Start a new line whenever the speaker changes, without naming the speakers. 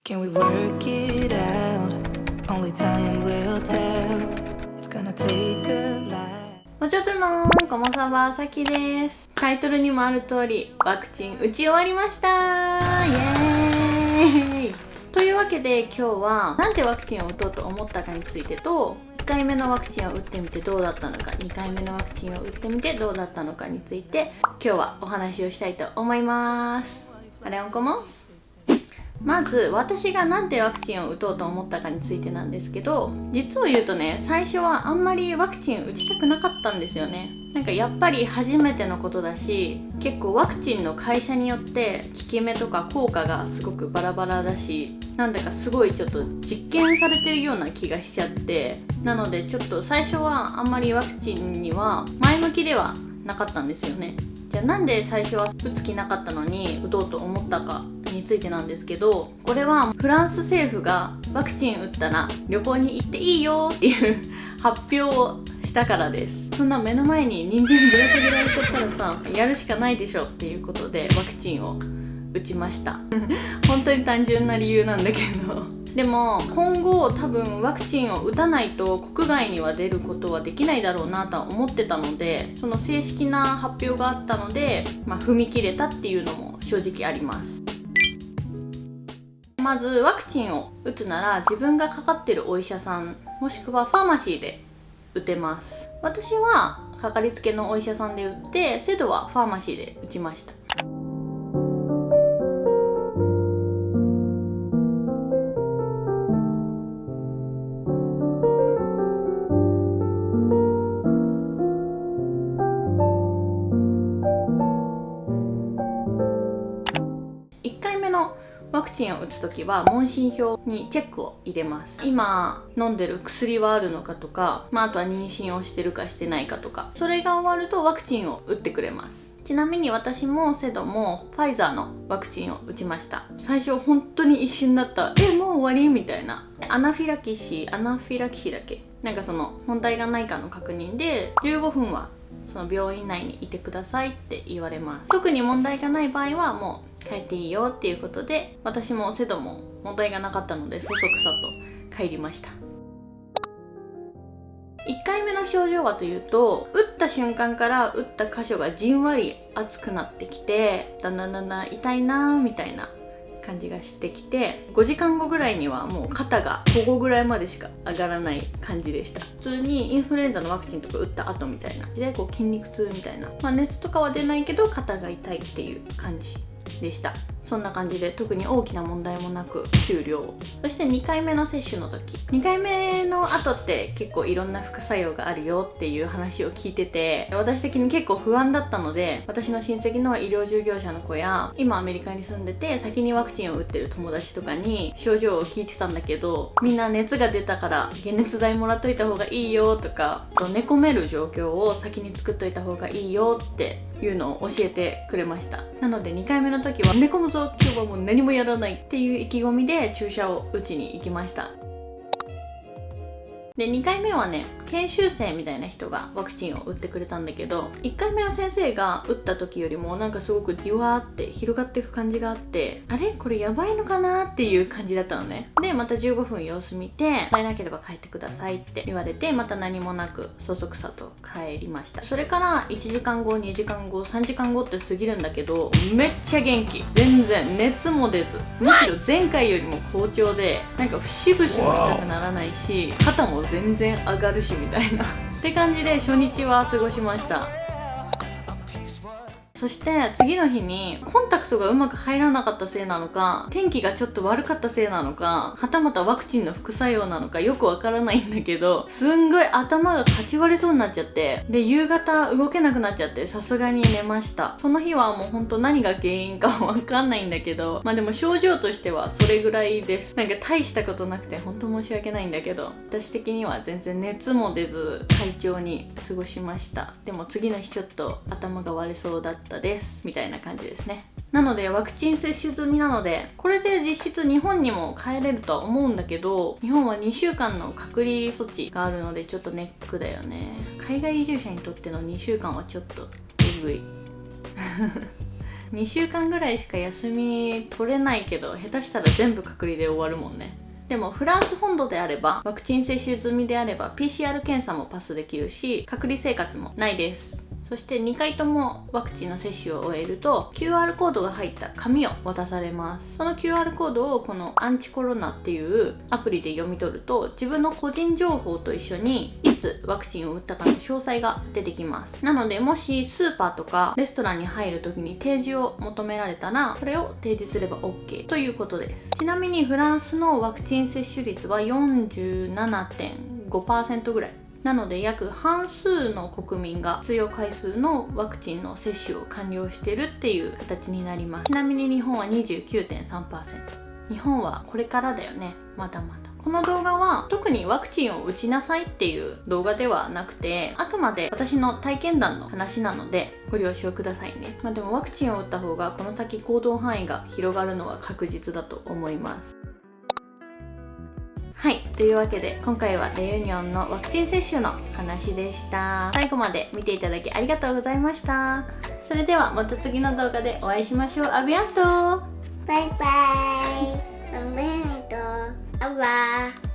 Can we work it out? Only time will tell. It's gonna take a life.
もちょつもん、こもさばさきです。タイトルにもある通り、ワクチン打ち終わりました。イエーイ。というわけで今日はなんでワクチンを打とうと思ったかについてと、1回目のワクチンを打ってみてどうだったのか、2回目のワクチンを打ってみてどうだったのかについて今日はお話をしたいと思います。あれんこもす。まず私がなんでワクチンを打とうと思ったかについてなんですけど、実を言うとね、最初はあんまりワクチン打ちたくなかったんですよね。なんかやっぱり初めてのことだし、結構ワクチンの会社によって効き目とか効果がすごくバラバラだし、なんだかすごいちょっと実験されてるような気がしちゃって、なのでちょっと最初はあんまりワクチンには前向きではなかったんですよね。じゃあなんで最初は打つ気なかったのに打とうと思ったかについてなんですけど、これはフランス政府がワクチン打ったら旅行に行っていいよっていう発表をしたからです。そんな目の前に人参ぶら下げられちゃったらさ、やるしかないでしょっていうことでワクチンを打ちました本当に単純な理由なんだけどでも今後多分ワクチンを打たないと国外には出ることはできないだろうなとは思ってたので、その正式な発表があったので、踏み切れたっていうのも正直あります。まずワクチンを打つなら自分がかかってるお医者さんもしくはファーマシーで打てます。私はかかりつけのお医者さんで打って、セドはファーマシーで打ちました。1回目のワクチンを打つときは問診票にチェックを入れます。今飲んでる薬はあるのかとか、あとは妊娠をしてるかしてないかとか、それが終わるとワクチンを打ってくれます。ちなみに私もセドもファイザーのワクチンを打ちました。最初本当に一瞬だった。もう終わりみたいな。アナフィラキシーだっけ、なんかその問題がないかの確認で15分はその病院内にいてくださいって言われます。特に問題がない場合はもう帰っていいよっていうことで、私もセドも問題がなかったのでそそくさと帰りました。1回目の症状はというと、打った瞬間から打った箇所がじんわり熱くなってきて、だんだん痛いなーみたいな感じがしてきて、5時間後ぐらいにはもう肩がここぐらいまでしか上がらない感じでした。普通にインフルエンザのワクチンとか打った後みたいなで、こう筋肉痛みたいな、熱とかは出ないけど肩が痛いっていう感じでした。そんな感じで特に大きな問題もなく終了。そして2回目の接種の時、2回目の後って結構いろんな副作用があるよっていう話を聞いてて、私的に結構不安だったので、私の親戚の医療従業者の子や今アメリカに住んでて先にワクチンを打ってる友達とかに症状を聞いてたんだけど、みんな熱が出たから解熱剤もらっといた方がいいよとか、寝込める状況を先に作っといた方がいいよっていうのを教えてくれました。なので2回目の時は寝込むぞ、今日はもう何もやらないっていう意気込みで注射を打ちに行きました。で2回目はね、研修生みたいな人がワクチンを打ってくれたんだけど、1回目の先生が打った時よりもなんかすごくじわーって広がっていく感じがあって、あれこれやばいのかなっていう感じだったのね。でまた15分様子見て、耐えなければ帰ってくださいって言われて、また何もなくそそくさと帰りました。それから1時間後2時間後3時間後って過ぎるんだけど、めっちゃ元気、全然熱も出ず、むしろ前回よりも好調で、なんか節々も痛くならないし、肩も全然上がるしみたいなって感じで初日は過ごしました。そして次の日にコンタクトがうまく入らなかったせいなのか、天気がちょっと悪かったせいなのか、はたまたワクチンの副作用なのかよくわからないんだけど、すんごい頭がかち割れそうになっちゃって、で夕方動けなくなっちゃって、さすがに寝ました。その日はもうほんと何が原因かわかんないんだけど、でも症状としてはそれぐらいです。なんか大したことなくてほんと申し訳ないんだけど、私的には全然熱も出ず快調に過ごしました。でも次の日ちょっと頭が割れそうだったですみたいな感じですね。なのでワクチン接種済みなので、これで実質日本にも帰れるとは思うんだけど、日本は2週間の隔離措置があるのでちょっとネックだよね。海外移住者にとっての2週間はちょっとえぐい2週間ぐらいしか休み取れないけど、下手したら全部隔離で終わるもんね。でもフランス本土であれば、ワクチン接種済みであれば PCR 検査もパスできるし、隔離生活もないです。そして2回ともワクチンの接種を終えると QR コードが入った紙を渡されます。その QR コードをこのアンチコロナっていうアプリで読み取ると、自分の個人情報と一緒にいつワクチンを打ったかの詳細が出てきます。なのでもしスーパーとかレストランに入る時に提示を求められたら、それを提示すれば OK ということです。ちなみにフランスのワクチン接種率は 47.5% ぐらいなので、約半数の国民が必要回数のワクチンの接種を完了しているっていう形になります。ちなみに日本は 29.3%。 日本はこれからだよね。まだまだ。この動画は特にワクチンを打ちなさいっていう動画ではなくて、あくまで私の体験談の話なのでご了承くださいね。でもワクチンを打った方がこの先行動範囲が広がるのは確実だと思います。はい、というわけで今回はレユニオンのワクチン接種の話でした。最後まで見ていただきありがとうございました。それではまた次の動画でお会いしましょう。アビアント。
バイバイ。おめでとう。あわー。